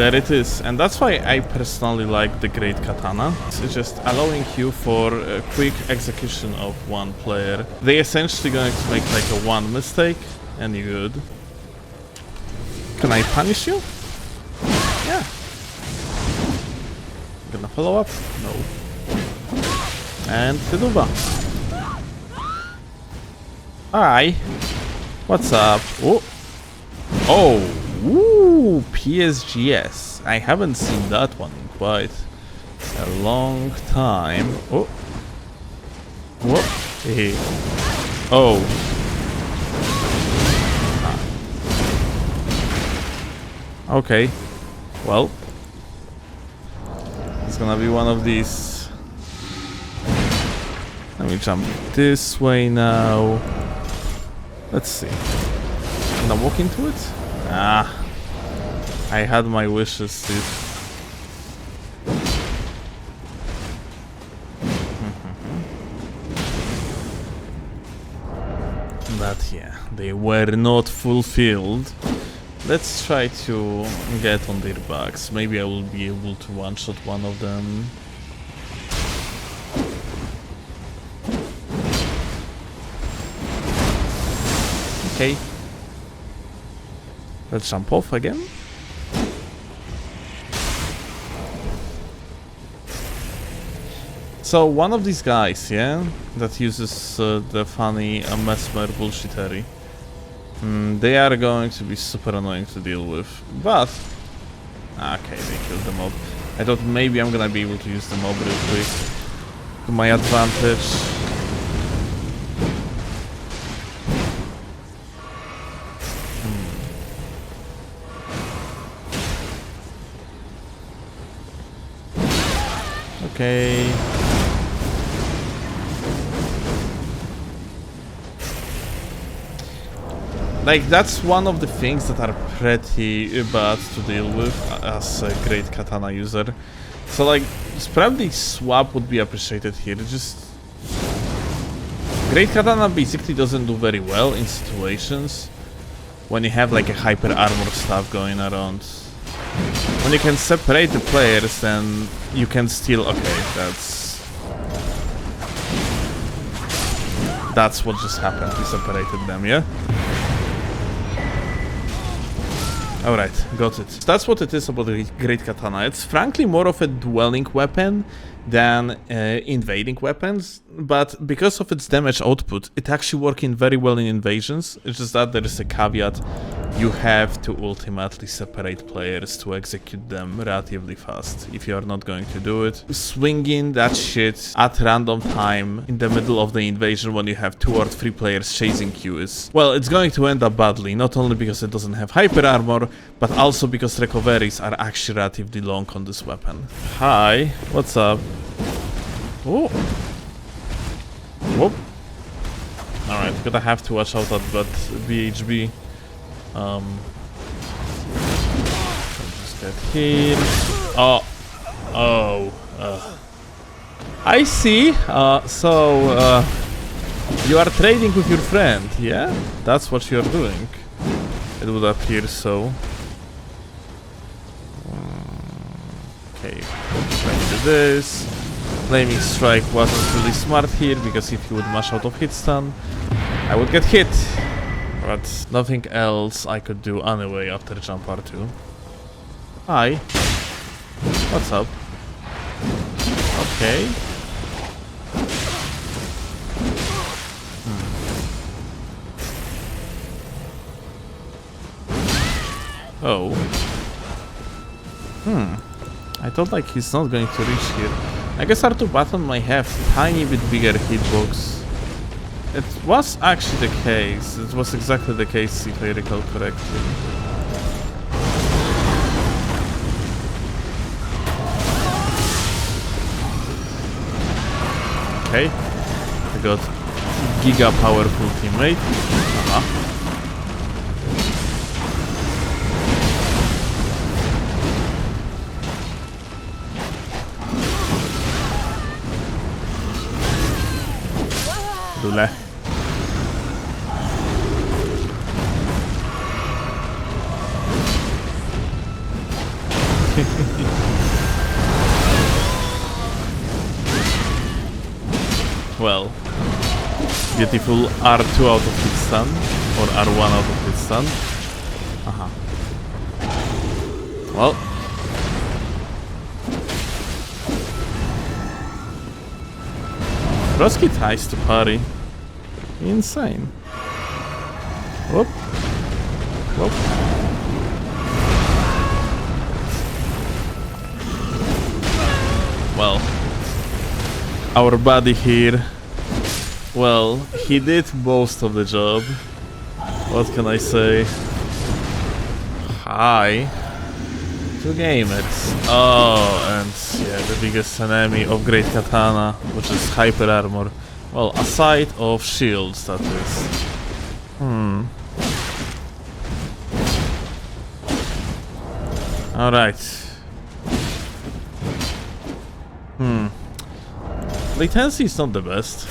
There it is, and that's why I personally like the Great Katana. It's just allowing you for a quick execution of one player. They essentially going to make like a one mistake, and you're good. Can I punish you? Yeah. Gonna follow up? No. And Fiduba. Hi. What's up? Oh. Oh. Ooh, PSGS. I haven't seen that one in quite a long time. Oh. Whoop. Hey. Oh. Ah. Okay. Well. It's gonna be one of these. Let me jump this way now. Let's see. Can I walk into it? Ah. I had my wishes, dude. But yeah, they were not fulfilled. Let's try to get on their backs. Maybe I will be able to one-shot one of them. Okay. Let's jump off again. So one of these guys, yeah, that uses the funny mesmer bullshittery. They are going to be super annoying to deal with, but okay, they killed the mob. I thought maybe I'm gonna be able to use the mob real quick to my advantage. Okay. Like, that's one of the things that are pretty bad to deal with as a Great Katana user. So, like, probably swap would be appreciated here. Just Great Katana basically doesn't do very well in situations when you have like a hyper armor stuff going around. When you can separate the players, then you can still... Okay, that's what just happened. We separated them, yeah? Alright, got it. That's what it is about the Great Katana. It's frankly more of a dwelling weapon than invading weapons, but because of its damage output, it actually working very well in invasions. It's just that there is a caveat. You have to ultimately separate players to execute them relatively fast if you are not going to do it. Swinging that shit at random time in the middle of the invasion when you have 2 or 3 players chasing you is... Well, it's going to end up badly, not only because it doesn't have hyper armor, but also because recoveries are actually relatively long on this weapon. Hi, what's up? Oh. Whoop. Alright, gonna have to watch out at that BHB. Just get here. Oh. I see. So, you are trading with your friend, yeah? That's what you're doing. It would appear so. Okay, let's do this. Flaming Strike wasn't really smart here, because if you would mash out of hit stun, I would get hit. But nothing else I could do anyway after jump R2. Hi. What's up? Okay. Oh. I thought like he's not going to reach here. I guess R2 button might have tiny bit bigger hitbox. It was actually the case. It was exactly the case if I recall correctly. Okay. I got giga powerful teammate. Dule. Well, beautiful R2 out of hit stun, or R1 out of hit stun. Aha. Well. Roski tries to parry. Insane. Whoop. Whoop. Well, our buddy here, well, he did most of the job. What can I say? Hi. 2 gamers. Oh, and yeah, the biggest enemy of Great Katana, which is hyper armor. Well, aside of shields, that is. Alright. Latency is not the best.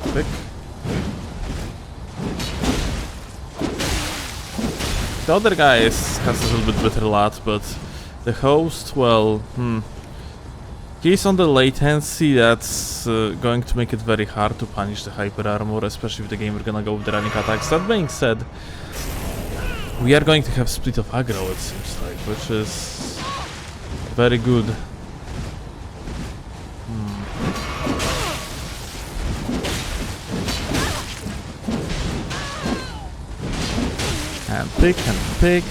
Quick. The other guy has a little bit better lat, but the host, well, he's on the latency that's going to make it very hard to punish the hyper armor, especially if the game we're gonna go with the running attacks. That being said, we are going to have split of aggro, it seems like, which is very good. And pick, and pick,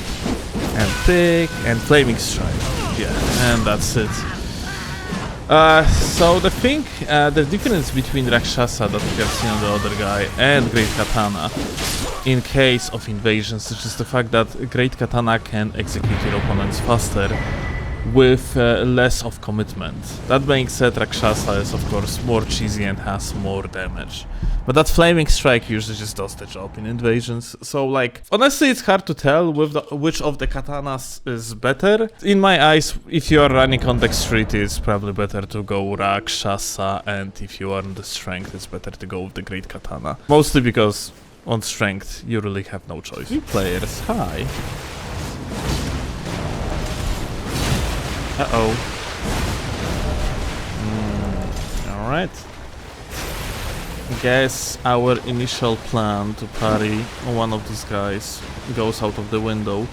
and pick, and flaming strike. Yeah, and that's it. So the thing, the difference between Rakshasa that we have seen on the other guy and Great Katana in case of invasions is just the fact that Great Katana can execute your opponents faster with less of commitment. That being said, Rakshasa is of course more cheesy and has more damage. But that flaming strike usually just does the job in invasions. So like, honestly it's hard to tell which of the katanas is better. In my eyes, if you are running on dexterity, it's probably better to go Rakshasa, and if you are on the strength, it's better to go with the Great Katana. Mostly because on strength, you really have no choice. 3 players, hi. Uh-oh. Alright. Guess our initial plan to parry one of these guys goes out of the window.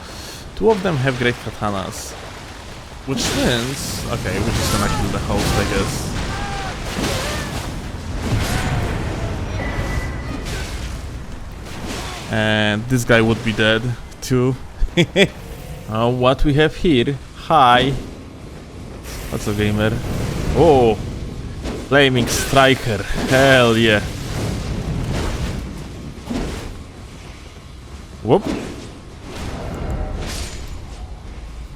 2 of them have great katanas. Which means... okay, we're just gonna kill the host, I guess. And this guy would be dead too. What we have here? Hi. What's a gamer? Oh, flaming striker. Hell yeah. Whoop.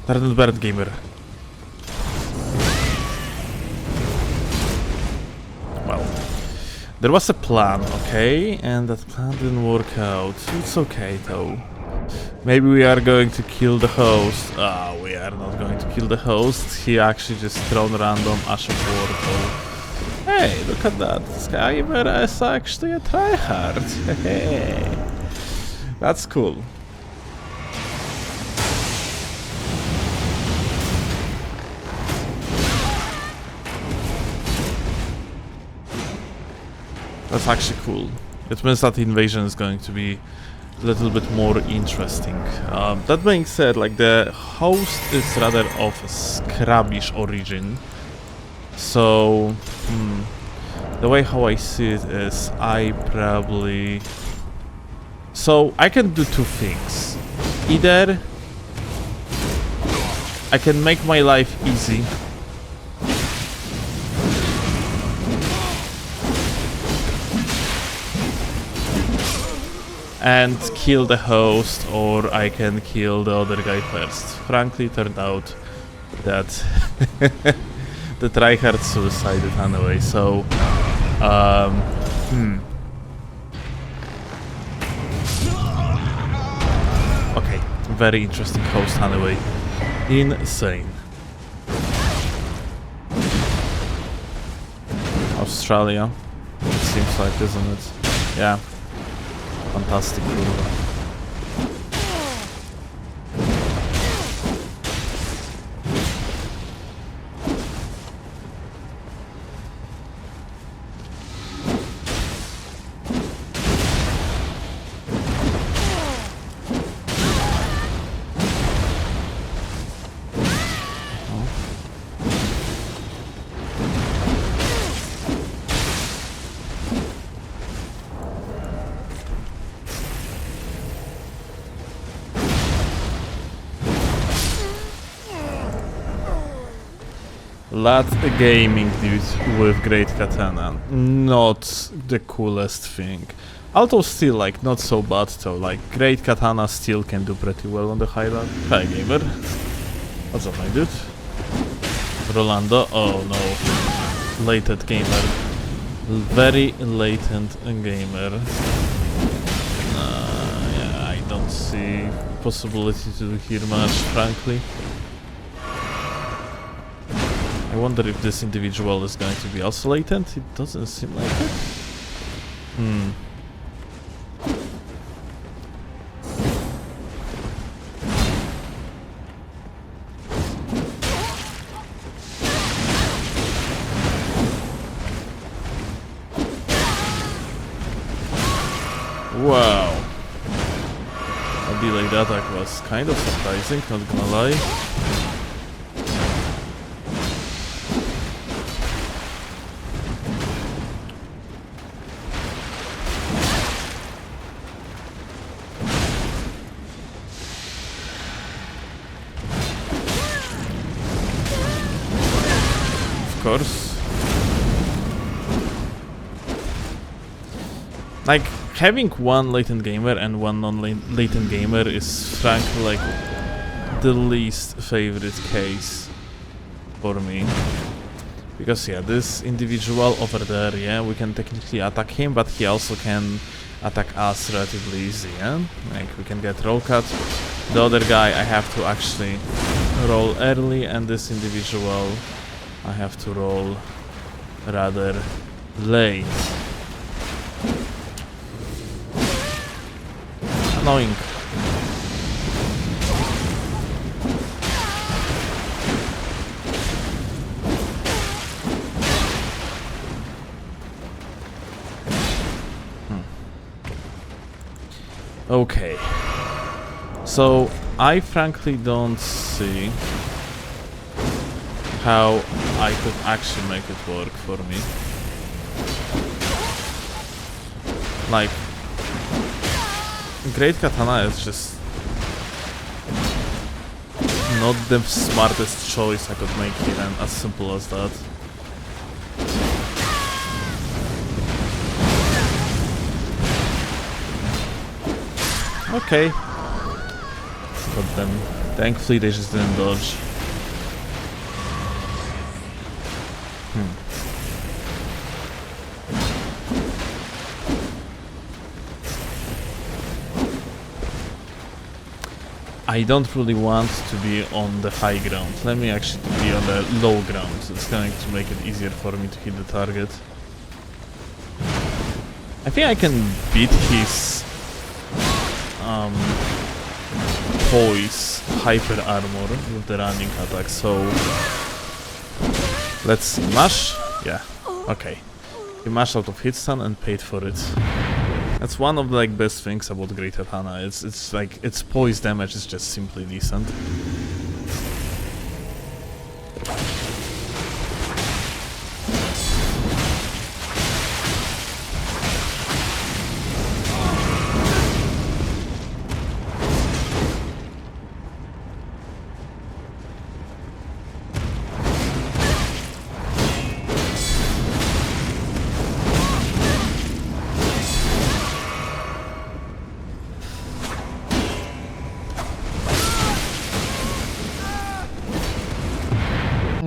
Turtle bird gamer. Well, there was a plan, okay, and that plan didn't work out. It's okay though. Maybe we are going to kill the host. Ah, we are not going to kill the host. He actually just thrown random Asha portal. Hey, look at that. Skyver is actually a tryhard. Hey, that's cool. That's actually cool. It means that the invasion is going to be a little bit more interesting. That being said, like, the host is rather of a scrubbish origin. So, the way how I see it is, I probably... so, I can do 2 things. Either I can make my life easy and kill the host, or I can kill the other guy first. Frankly, it turned out that the tryhard suicided anyway, so... okay, very interesting host anyway. Insane. Australia, it seems like, isn't it? Yeah. fantastic, kurwa. Lat gaming dude with great katana, not the coolest thing. Although still like not so bad though, like great katana still can do pretty well on the high lat. Hi gamer. What's up my dude? Rolando, oh no. Latent gamer. Very latent gamer. Yeah, I don't see possibility to do here much, frankly. I wonder if this individual is going to be also latent. It doesn't seem like it. Wow. A delayed attack was kind of surprising, not gonna lie. Of course. Like, having one latent gamer and one non-latent gamer is frankly like the least favorite case for me. Because yeah, this individual over there, yeah, we can technically attack him, but he also can attack us relatively easy, yeah? Like, we can get roll cut. The other guy I have to actually roll early, and this individual I have to roll rather late. Annoying. Okay. So, I frankly don't see how I could actually make it work for me. Like, great katana is just not the smartest choice I could make here, and as simple as that. Okay. But then, thankfully they just didn't dodge. I don't really want to be on the high ground. Let me actually be on the low ground. It's going to make it easier for me to hit the target. I think I can beat his poise hyper armor with the running attack, so let's see. Mash? Yeah, okay. He mashed out of hit stun and paid for it. That's one of the like best things about Great Katana. It's like its poise damage is just simply decent.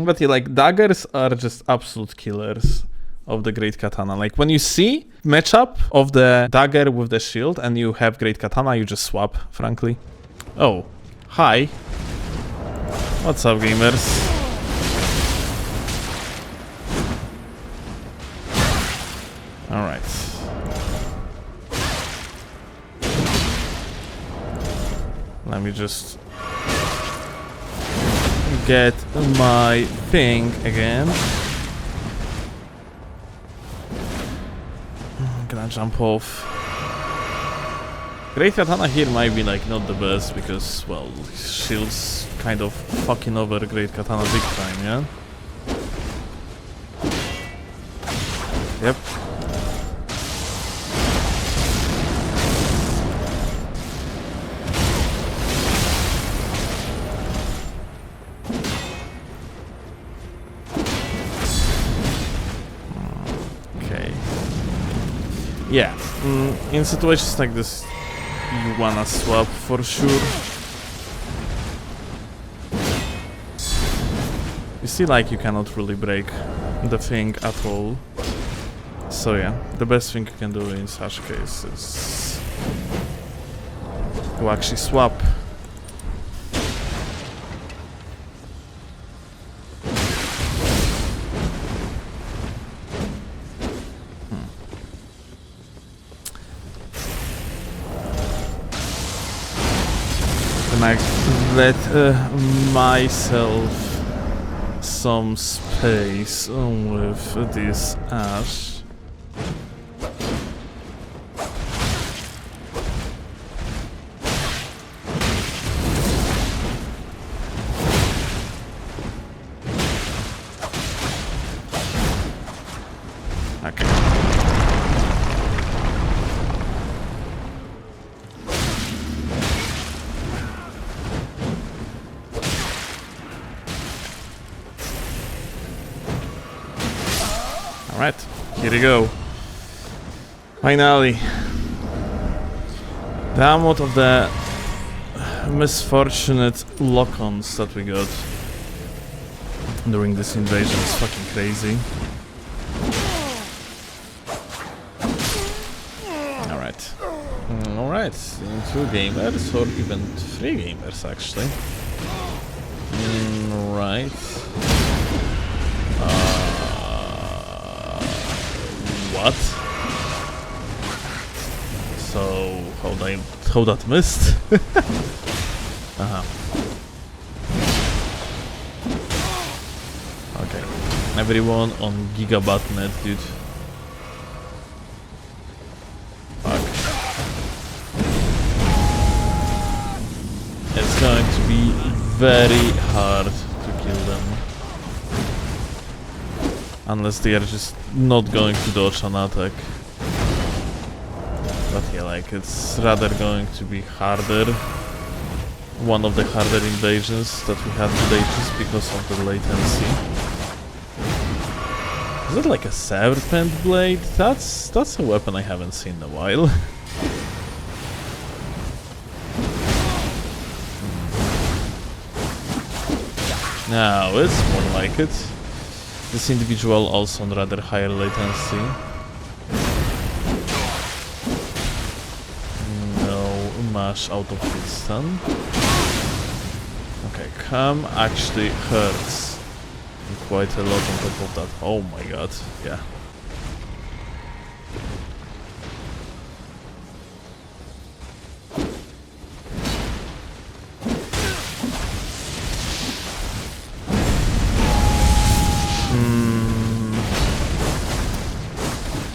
But yeah, like, daggers are just absolute killers of the Great Katana. Like, when you see matchup of the dagger with the shield and you have Great Katana, you just swap, frankly. Oh, hi. What's up, gamers? Alright. Let me just get my thing again. I'm gonna jump off. Great Katana here might be like not the best because, well, shield's kind of fucking over Great Katana big time, yeah? Yep. Okay. Yeah, in situations like this, you wanna swap for sure. You see, like, you cannot really break the thing at all. So yeah, the best thing you can do in such case is to actually swap. And I let myself some space with this ash. Okay. Alright, here we go. Finally. The amount of the misfortunate lock-ons that we got during this invasion is fucking crazy. Alright. Alright, 2 gamers, or even 3 gamers actually. Right. What? So, how that missed? Okay. Everyone on Gigabatnet, dude. Fuck. It's going to be very hard to kill them. Unless they are just not going to dodge an attack. But yeah, like, it's rather going to be harder. One of the harder invasions that we had today just because of the latency. Is it like a serpent blade? That's a weapon I haven't seen in a while. No, it's more like it. This individual also on rather higher latency. No mash out of instant. Okay, Cam actually hurts quite a lot on top of that. Oh my god, yeah.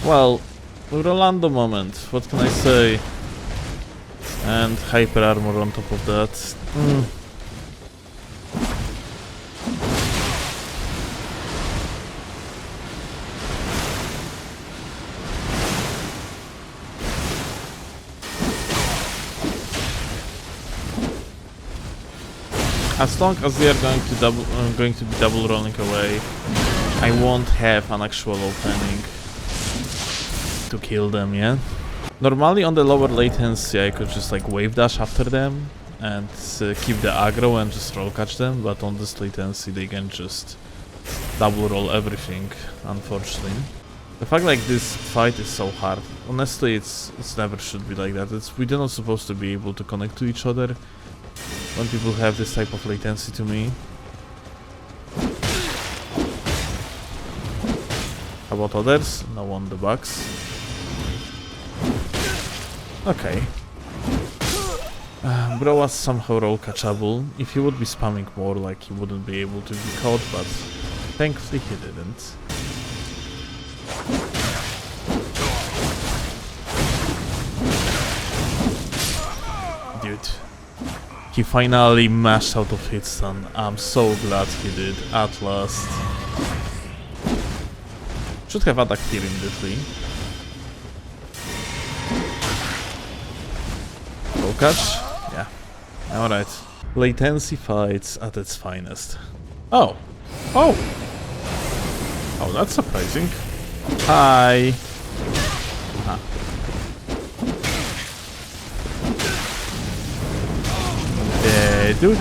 Well, Rolando moment, what can I say? And hyper armor on top of that. As long as we are going to be double rolling away, I won't have an actual opening to kill them, yeah? Normally on the lower latency I could just like wave dash after them and keep the aggro and just roll catch them, but on this latency they can just double roll everything, unfortunately. The fact like this fight is so hard, honestly it's never should be like that. We're not supposed to be able to connect to each other when people have this type of latency to me. How about others? No one the bugs. Okay. Bro was somehow roll catchable. If he would be spamming more, like, he wouldn't be able to be caught, but thankfully he didn't. Dude. He finally mashed out of hit stun. I'm so glad he did, at last. Should have attacked here immediately. Low catch? Yeah. Alright. Latency fights at its finest. Oh! Oh! Oh, that's surprising. Hi! Aha. Dude,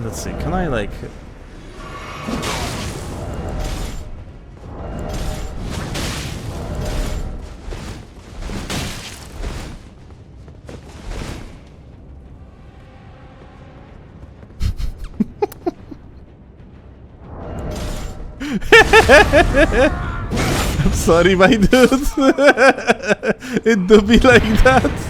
let's see, can I like... I'm sorry, my dude. It do be like that.